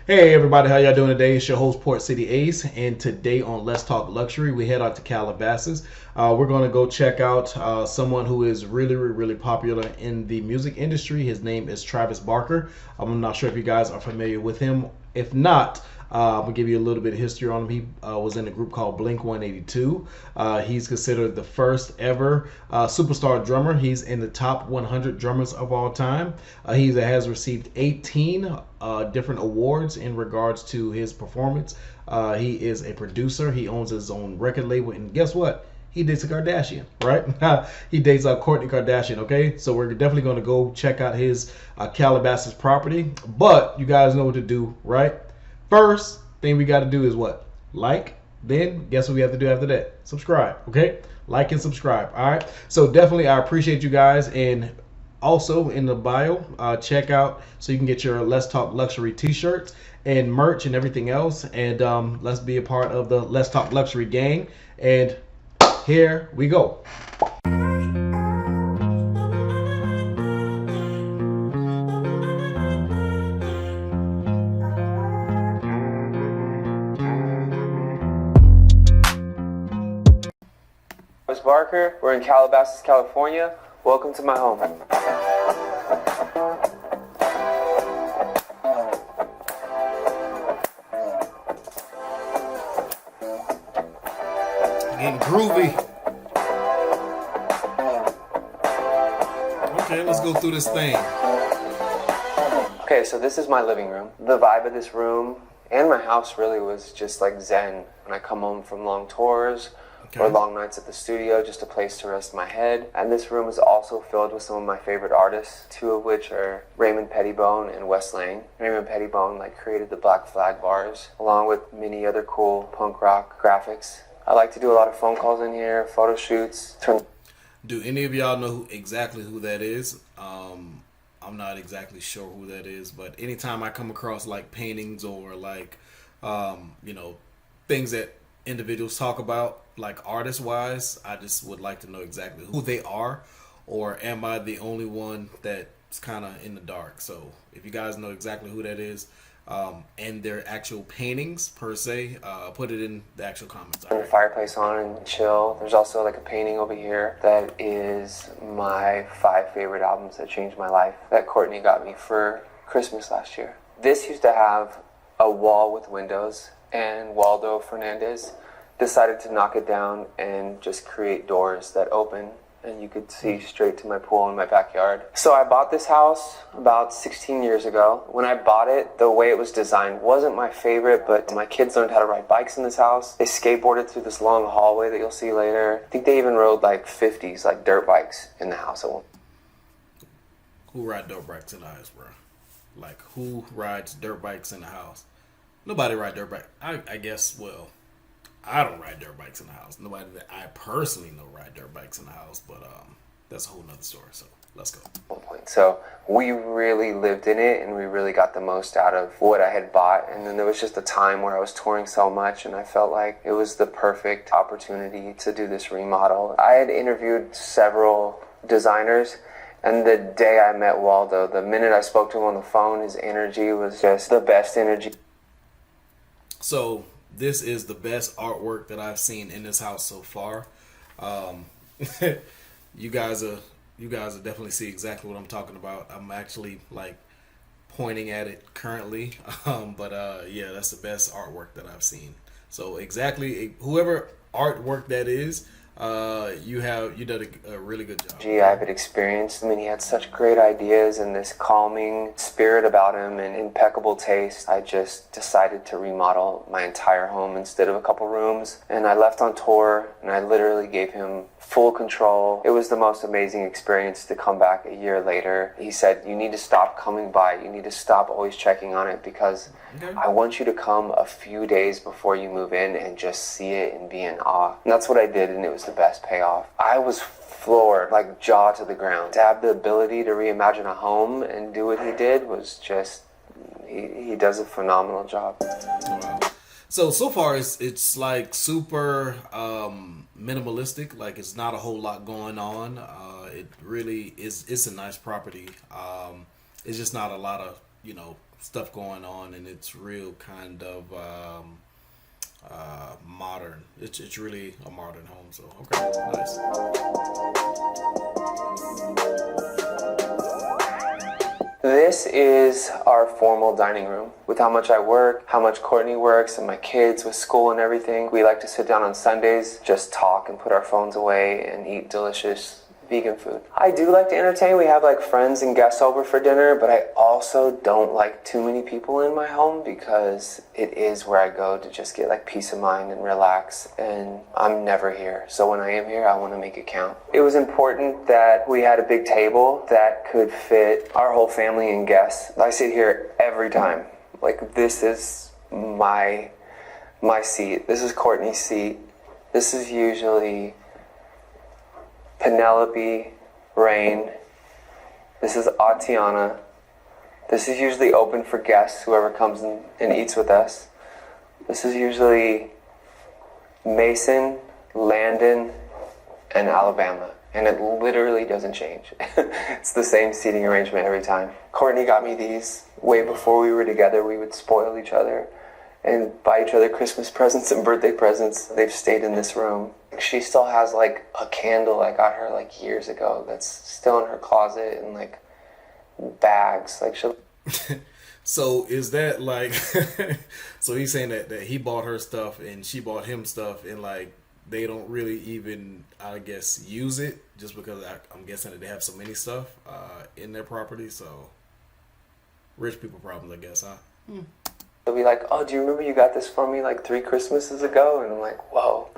Hey everybody, how y'all doing today? It's your host Port City Ace, and today on Let's Talk Luxury, we head out to Calabasas. We're going to go check out someone who is really popular in the music industry. His name is Travis Barker. I'm not sure if you guys are familiar with him. If not, I'm gonna give you a little bit of history on him. He was in a group called Blink 182. He's considered the first ever superstar drummer. He's in the top 100 drummers of all time. He has received 18 different awards in regards to his performance. He is a producer. He owns his own record label, and guess what? He dates a Kardashian, right? He dates Kourtney Kardashian, okay? So we're definitely going to go check out his Calabasas property. But you guys know what to do, right? First thing we got to do is what? Like. Then guess what we have to do after that? Subscribe, okay? Like and subscribe, all right? So definitely I appreciate you guys. And also in the bio, check out so you can get your Let's Talk Luxury t-shirts and merch and everything else. And let's be a part of the Let's Talk Luxury gang. And here we go. Travis Barker. We're in Calabasas, California. Welcome to my home. Getting groovy. Okay, let's go through this thing. Okay, so this is my living room. The vibe of this room and my house really was just like zen. When I come home from long tours, or long nights at the studio, just a place to rest my head. And this room is also filled with some of my favorite artists, two of which are Raymond Pettibone and Wes Lang. Raymond Pettibone created the Black Flag bars, along with many other cool punk rock graphics. I like to do a lot of phone calls in here, photo shoots. Do any of y'all know exactly who that is? I'm not exactly sure who that is, but anytime I come across like paintings or like, things that individuals talk about, like artist wise, I just would like to know exactly who they are, or am I the only one that's kind of in the dark? So if you guys know exactly who that is, and their actual paintings per se, put it in the actual comments. Turn the fireplace on and chill. There's also like a painting over here that is my 5 favorite albums that changed my life that Kourtney got me for Christmas last year. This used to have a wall with windows, and Waldo Fernandez decided to knock it down and just create doors that open and you could see straight to my pool in my backyard. So I bought this house about 16 years ago. When I bought it, the way it was designed wasn't my favorite, but my kids learned how to ride bikes in this house. They skateboarded through this long hallway that you'll see later. I think they even rode like 50s, like dirt bikes in the house. Who ride dirt bikes in the house, bro? Like, who rides dirt bikes in the house? Nobody ride dirt bike. I guess, well, I don't ride dirt bikes in the house. Nobody that I personally know ride dirt bikes in the house, but that's a whole nother story. So let's go. So we really lived in it, and we really got the most out of what I had bought. And then there was just a time where I was touring so much, and I felt like it was the perfect opportunity to do this remodel. I had interviewed several designers, and the day I met Waldo, the minute I spoke to him on the phone, his energy was just the best energy. So this is the best artwork that I've seen in this house so far. You guys will definitely see exactly what I'm talking about. I'm actually like pointing at it currently, yeah, that's the best artwork that I've seen. So exactly, whoever artwork that is, you did a really good job. I've had experienced. I mean, he had such great ideas and this calming spirit about him and impeccable taste. I just decided to remodel my entire home instead of a couple rooms. And I left on tour, and I literally gave him full control. It was the most amazing experience to come back a year later. He said, you need to stop coming by. You need to stop always checking on it, because I want you to come a few days before you move in and just see it and be in awe. And that's what I did, and it was the best payoff. I was floored, like jaw to the ground. To have the ability to reimagine a home and do what he did was just, he does a phenomenal job. Wow. So far it's like super minimalistic. Like, it's not a whole lot going on. It really is. It's a nice property. It's just not a lot of stuff going on, and it's real kind of modern. It's really a modern home. So okay, nice. This is our formal dining room. With how much I work, how much Kourtney works, and my kids with school and everything, we like to sit down on Sundays, just talk and put our phones away and eat delicious vegan food. I do like to entertain. We have like friends and guests over for dinner, but I also don't like too many people in my home because it is where I go to just get like peace of mind and relax, and I'm never here. So when I am here, I want to make it count. It was important that we had a big table that could fit our whole family and guests. I sit here every time. Like, this is my seat. This is Kourtney's seat. This is usually Penelope, Rain. This is Atiana. This is usually open for guests, whoever comes and eats with us. This is usually Mason, Landon, and Alabama. And it literally doesn't change. It's the same seating arrangement every time. Kourtney got me these way before we were together. We would spoil each other and buy each other Christmas presents and birthday presents. They've stayed in this room. She still has like a candle I got her like years ago that's still in her closet, and like bags. Like she'll. So is that like? So he's saying that he bought her stuff and she bought him stuff, and like they don't really even, I guess, use it just because I'm guessing that they have so many stuff in their property. So rich people problems, I guess, huh? They'll be like, "Oh, do you remember you got this for me like 3 Christmases ago?" And I'm like, "Whoa."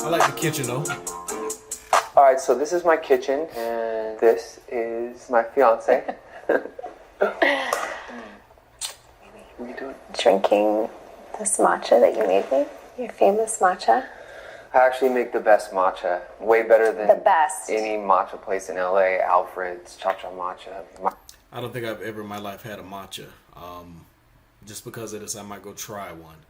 I like the kitchen though. All right, so this is my kitchen, and this is my fiance. What are you doing? Drinking this matcha that you made me, your famous matcha. I actually make the best matcha, way better than The best. any matcha place in LA. Alfred's, Cha-Cha Matcha. I don't think I've ever in my life had a matcha. Just because of this, I might go try one.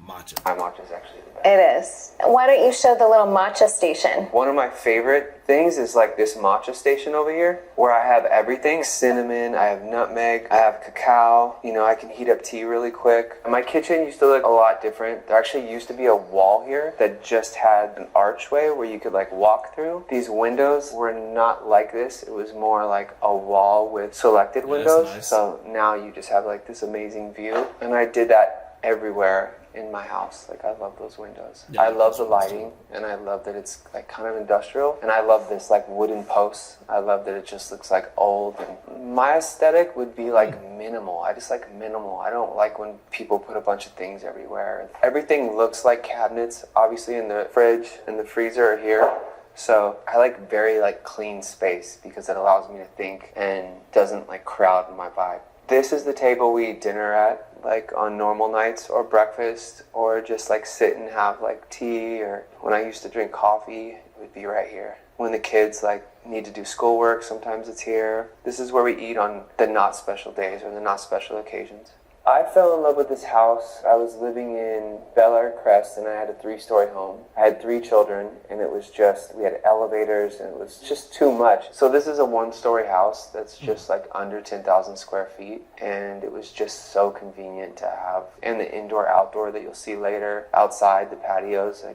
Matcha. My matcha is actually the best. It is. Why don't you show the little matcha station? One of my favorite things is like this matcha station over here, where I have everything. Cinnamon, I have nutmeg, I have cacao. You know, I can heat up tea really quick. My kitchen used to look a lot different. There actually used to be a wall here that just had an archway where you could like walk through. These windows were not like this. It was more like a wall with selected windows. That's nice. So now you just have like this amazing view. And I did that everywhere in my house. Like, I love those windows. Yeah, I love the lighting, and I love that it's like kind of industrial, and I love this like wooden posts. I love that it just looks like old. And my aesthetic would be like minimal. I just like minimal. I don't like when people put a bunch of things everywhere. Everything looks like cabinets. Obviously, in the fridge and the freezer are here. So I like very like clean space because it allows me to think and doesn't like crowd my vibe. This is the table we eat dinner at, like on normal nights, or breakfast, or just like sit and have like tea, or when I used to drink coffee, it would be right here. When the kids like need to do schoolwork, sometimes it's here. This is where we eat on the not special days or the not special occasions. I fell in love with this house. I was living in Bel Air Crest, and I had a 3-story home. I had 3 children, and it was just, we had elevators, and it was just too much. So this is a 1-story house that's just like under 10,000 square feet, and it was just so convenient to have. And the indoor-outdoor that you'll see later, outside the patios,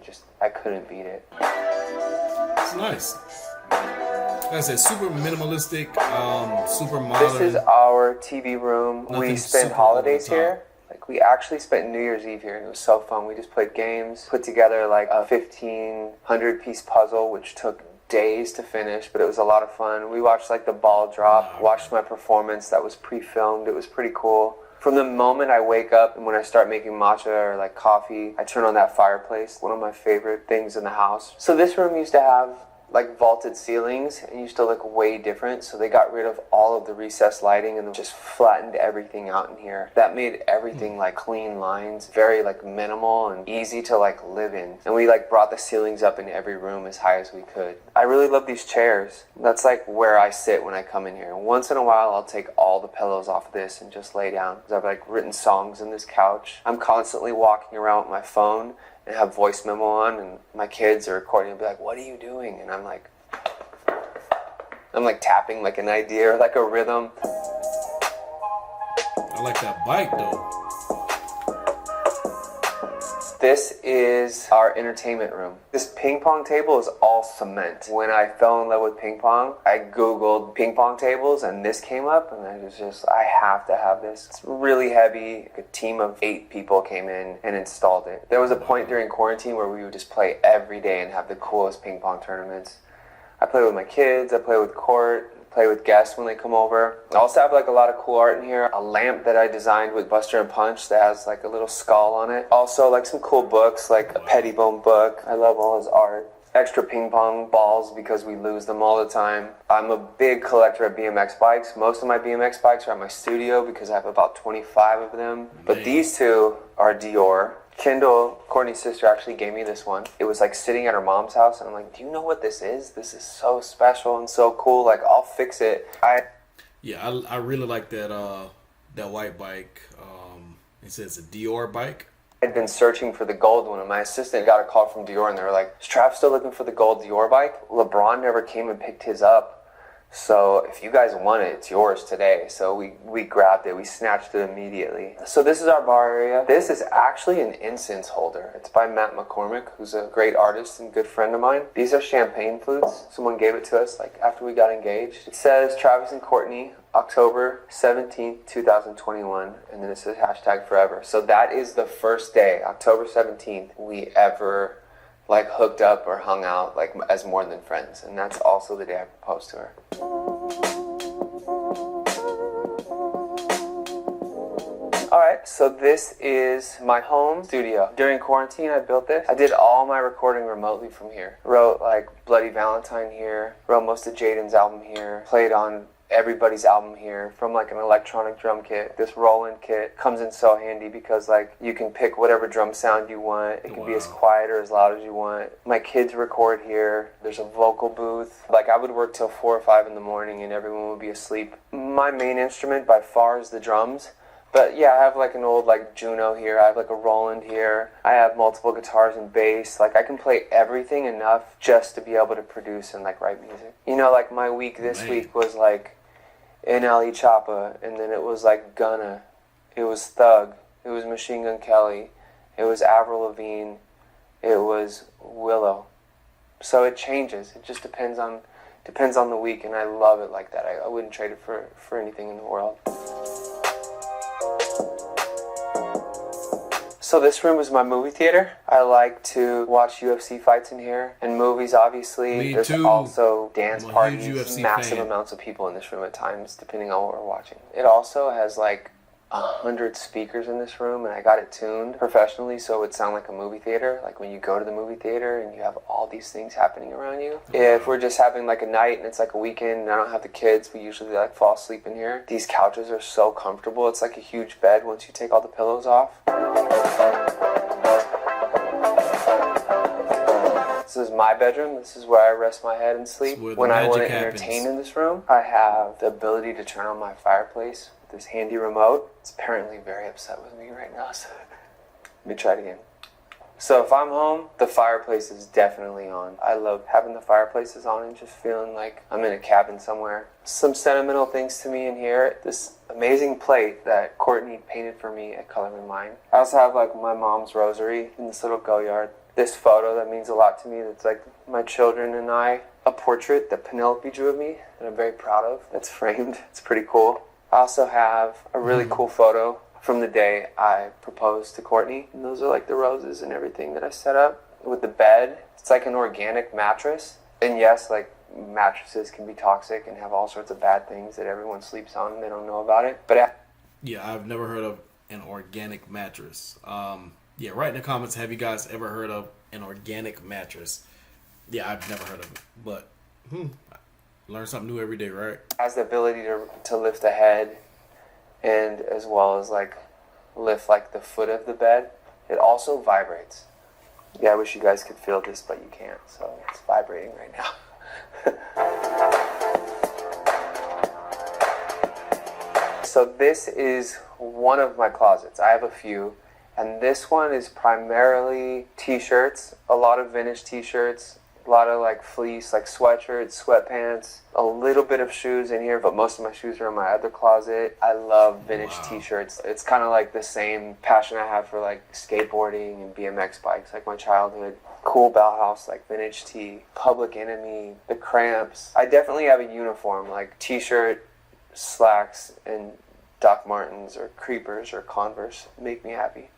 I couldn't beat it. It's nice. Like I said, super minimalistic, super modern. This is our TV room. Nothing We spend super holidays over the top. here. Like, we actually spent New Year's Eve here, and it was so fun. We just played games, put together like a 1,500-piece puzzle, which took days to finish, but it was a lot of fun. We watched like the ball drop, watched my performance that was pre-filmed. It was pretty cool. From the moment I wake up and when I start making matcha or like coffee, I turn on that fireplace. One of my favorite things in the house. So this room used to have like vaulted ceilings and used to look way different, so they got rid of all of the recessed lighting and just flattened everything out in here. That made everything like clean lines, very like minimal and easy to like live in. And we like brought the ceilings up in every room as high as we could. I really love these chairs. That's like where I sit when I come in here. Once in a while I'll take all the pillows off of this and just lay down, because I've like written songs in this couch. I'm constantly walking around with my phone and have voice memo on, and my kids are recording and be like, "What are you doing?" And I'm like, I'm like tapping like an idea or like a rhythm. I like that bike though. This is our entertainment room. This ping pong table is all cement. When I fell in love with ping pong, I Googled ping pong tables and this came up and I was just, I have to have this. It's really heavy. A team of 8 people came in and installed it. There was a point during quarantine where we would just play every day and have the coolest ping pong tournaments. I play with my kids, I play with Court, play with guests when they come over. I also have like a lot of cool art in here. A lamp that I designed with Buster and Punch that has like a little skull on it. Also like some cool books, like a Pettibone book. I love all his art. Extra ping pong balls because we lose them all the time. I'm a big collector of BMX bikes. Most of my BMX bikes are at my studio because I have about 25 of them. But these two are Dior. Kendall, Kourtney's sister, actually gave me this one. It was like sitting at her mom's house and I'm like, do you know what this is? This is so special and so cool. Like, I'll fix it. I really like that that white bike. It says a Dior bike. I'd been searching for the gold one and my assistant got a call from Dior and they were like, is Trav still looking for the gold Dior bike? LeBron never came and picked his up. So if you guys want it, it's yours today. So we grabbed it. We snatched it immediately. So this is our bar area. This is actually an incense holder. It's by Matt McCormick, who's a great artist and good friend of mine. These are champagne flutes. Someone gave it to us like after we got engaged. It says Travis and Kourtney, October 17th, 2021. And then it says #forever. So that is the first day, October 17th, we ever like hooked up or hung out like as more than friends, and that's also the day I proposed to her. Alright, so this is my home studio. During quarantine I built this. I did all my recording remotely from here. Wrote like Bloody Valentine here, wrote most of Jaden's album here, played on everybody's album here from like an electronic drum kit. This Roland kit comes in so handy because like you can pick whatever drum sound you want. It can be as quiet or as loud as you want. My kids record here. There's a vocal booth. Like I would work till 4 or 5 in the morning and everyone would be asleep. My main instrument by far is the drums. But yeah, I have like an old like Juno here. I have like a Roland here. I have multiple guitars and bass. Like I can play everything enough just to be able to produce and like write music. You know, like my week this week was like NLE Choppa, and then it was like Gunna, it was Thug, it was Machine Gun Kelly, it was Avril Lavigne, it was Willow. So it changes. It just depends on the week, and I love it like that. I wouldn't trade it for anything in the world. So this room is my movie theater. I like to watch UFC fights in here and movies, obviously. Me There's too. also dance I'm a parties, huge UFC massive fan. amounts of people in this room at times, depending on what we're watching. It also has like 100 speakers in this room, and I got it tuned professionally so it would sound like a movie theater, like when you go to the movie theater and you have all these things happening around you. If we're just having like a night and it's like a weekend and I don't have the kids, we usually like fall asleep in here. These couches are so comfortable. It's like a huge bed once you take all the pillows off. This is my bedroom. This is where I rest my head and sleep. When I want to happens. entertain in this room, I have the ability to turn on my fireplace with this handy remote. It's apparently very upset with me right now, so let me try it again. So if I'm home, the fireplace is definitely on. I love having the fireplaces on and just feeling like I'm in a cabin somewhere. Some sentimental things to me in here. This amazing plate that Kourtney painted for me at Color Me Mine. I also have like my mom's rosary in this little go yard. This photo that means a lot to me, that's like my children and I. A portrait that Penelope drew of me that I'm very proud of. That's framed. It's pretty cool. I also have a really cool photo from the day I proposed to Kourtney. And those are like the roses and everything that I set up. With the bed, it's like an organic mattress. And yes, like mattresses can be toxic and have all sorts of bad things that everyone sleeps on and they don't know about it. But Yeah, I've never heard of an organic mattress. Yeah, write in the comments, have you guys ever heard of an organic mattress? Yeah, I've never heard of it, but learn something new every day, right? it has the ability to lift the head and as well as like lift like the foot of the bed. It also vibrates. Yeah, I wish you guys could feel this, but you can't, so it's vibrating right now. So this is one of my closets. I have a few. And this one is primarily t-shirts, a lot of vintage t-shirts, A lot of like fleece, like sweatshirts, sweatpants, a little bit of shoes in here, but most of my shoes are in my other closet. I love vintage t-shirts. It's kind of like the same passion I have for like skateboarding and BMX bikes, like my childhood. Cool Bauhaus, like vintage tee, Public Enemy, the Cramps. I definitely have a uniform, like t-shirt, slacks, and Doc Martens or Creepers or Converse make me happy.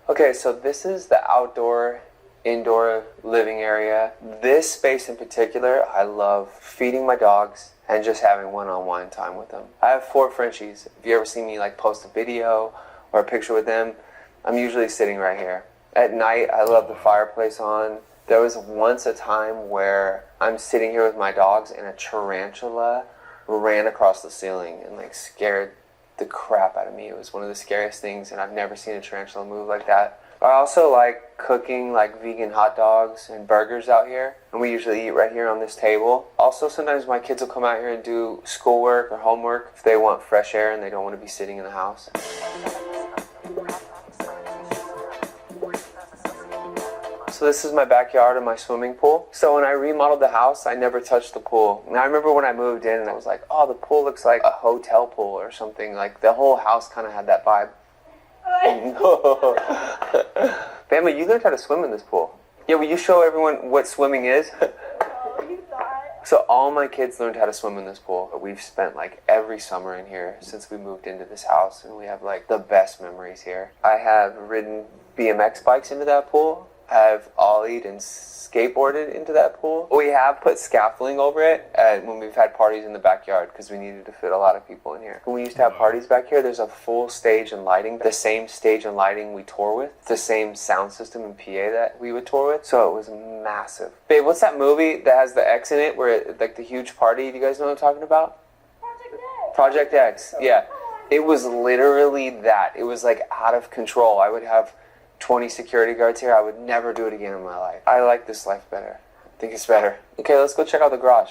Okay, so this is the outdoor, indoor living area. This space in particular, I love feeding my dogs and just having one-on-one time with them. I have 4 Frenchies. If you ever see me like post a video or a picture with them, I'm usually sitting right here. At night, I love the fireplace on. There was once a time where I'm sitting here with my dogs and a tarantula ran across the ceiling and like scared the crap out of me. It was one of the scariest things, and I've never seen a tarantula move like that. I also like cooking like vegan hot dogs and burgers out here, and we usually eat right here on this table. Also, sometimes my kids will come out here and do schoolwork or homework if they want fresh air and they don't want to be sitting in the house. So this is my backyard and my swimming pool. So when I remodeled the house, I never touched the pool. And I remember when I moved in and I was like, oh, the pool looks like a hotel pool or something. Like the whole house kind of had that vibe. Oh, no. Bama, you learned how to swim in this pool. Yeah, will you show everyone what swimming is? So all my kids learned how to swim in this pool. We've spent like every summer in here since we moved into this house, and we have like the best memories here. I have ridden BMX bikes into that pool. I've ollied and skateboarded into that pool. We have put scaffolding over it when we've had parties in the backyard because we needed to fit a lot of people in here. When we used to have parties back here, there's a full stage and lighting. The same stage and lighting we tour with. The same sound system and PA that we would tour with. So it was massive. Babe, what's that movie that has the X in it where it, like the huge party? Do you guys know what I'm talking about? Project X. Yeah. It was literally that. It was like out of control. I would have 20 security guards here. I would never do it again in my life. I like this life better. I think it's better. Okay, let's go check out the garage.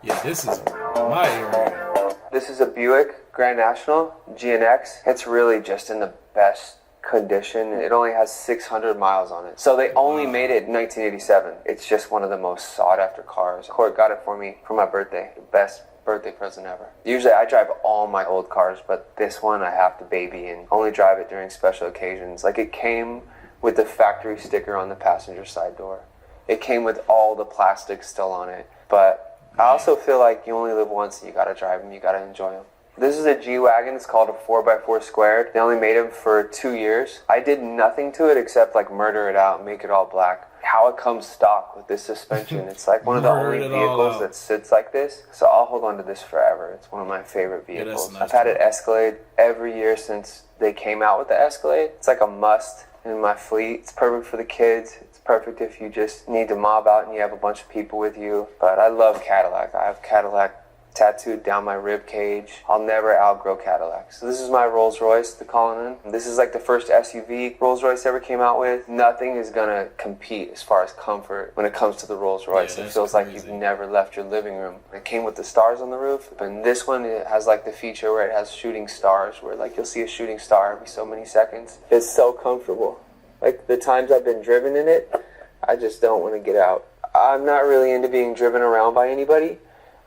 Yeah, this is my area. This is a Buick Grand National GNX. It's really just in the best condition. It only has 600 miles on it. So they only made it in 1987. It's just one of the most sought after cars. Court got it for me for my birthday. The best birthday present ever. Usually I drive all my old cars, but this one I have to baby and only drive it during special occasions. Like it came with the factory sticker on the passenger side door. It came with all the plastic still on it. But I also feel like you only live once and you gotta drive them, you gotta enjoy them. This is a G-Wagon. It's called a 4x4 squared. They only made them for 2 years. I did nothing to it except like murder it out and make it all black. How it comes stock with this suspension, it's like one of the only vehicles that sits like this. So I'll hold on to this forever. It's one of my favorite vehicles. Yeah, nice. I've had it Escalade every year since they came out with the Escalade. It's like a must in my fleet. It's perfect for the kids. It's perfect if you just need to mob out and you have a bunch of people with you. But I love Cadillac. I have Cadillac tattooed down my rib cage. I'll never outgrow Cadillac. So this is my Rolls Royce, the Cullinan. This is like the first SUV Rolls Royce ever came out with. Nothing is gonna compete as far as comfort when it comes to the Rolls Royce. It feels like you've never left your living room. It came with the stars on the roof, but this one it has like the feature where it has shooting stars, where like you'll see a shooting star every so many seconds. It's so comfortable. Like the times I've been driven in it, I just don't want to get out. I'm not really into being driven around by anybody.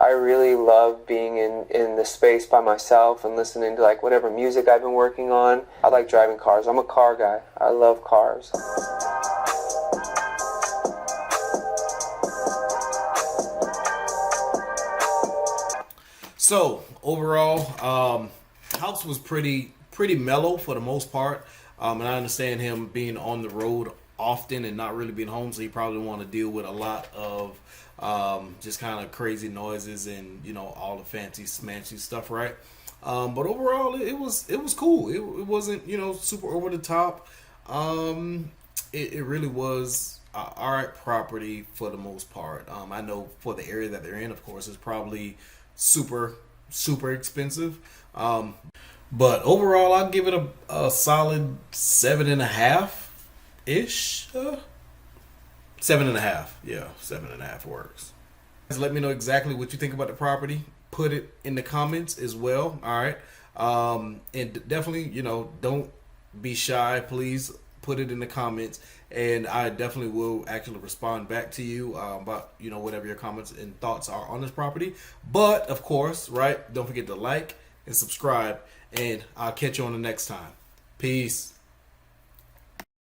I really love being in the space by myself and listening to like whatever music I've been working on. I like driving cars. I'm a car guy. I love cars. So overall, house was pretty mellow for the most part. And I understand him being on the road often and not really being home, so he probably want to deal with a lot of just kind of crazy noises and all the fancy smancy stuff, right? But overall it was cool. It wasn't super over the top. It really was alright property for the most part. I know for the area that they're in, of course, it's probably super expensive. But overall I'll give it a solid 7.5 ish. 7.5. Yeah, 7.5 works. Let me know exactly what you think about the property. Put it in the comments as well. All right. And definitely, don't be shy. Please put it in the comments, and I definitely will actually respond back to you about whatever your comments and thoughts are on this property. But of course, right, don't forget to like and subscribe, and I'll catch you on the next time. Peace.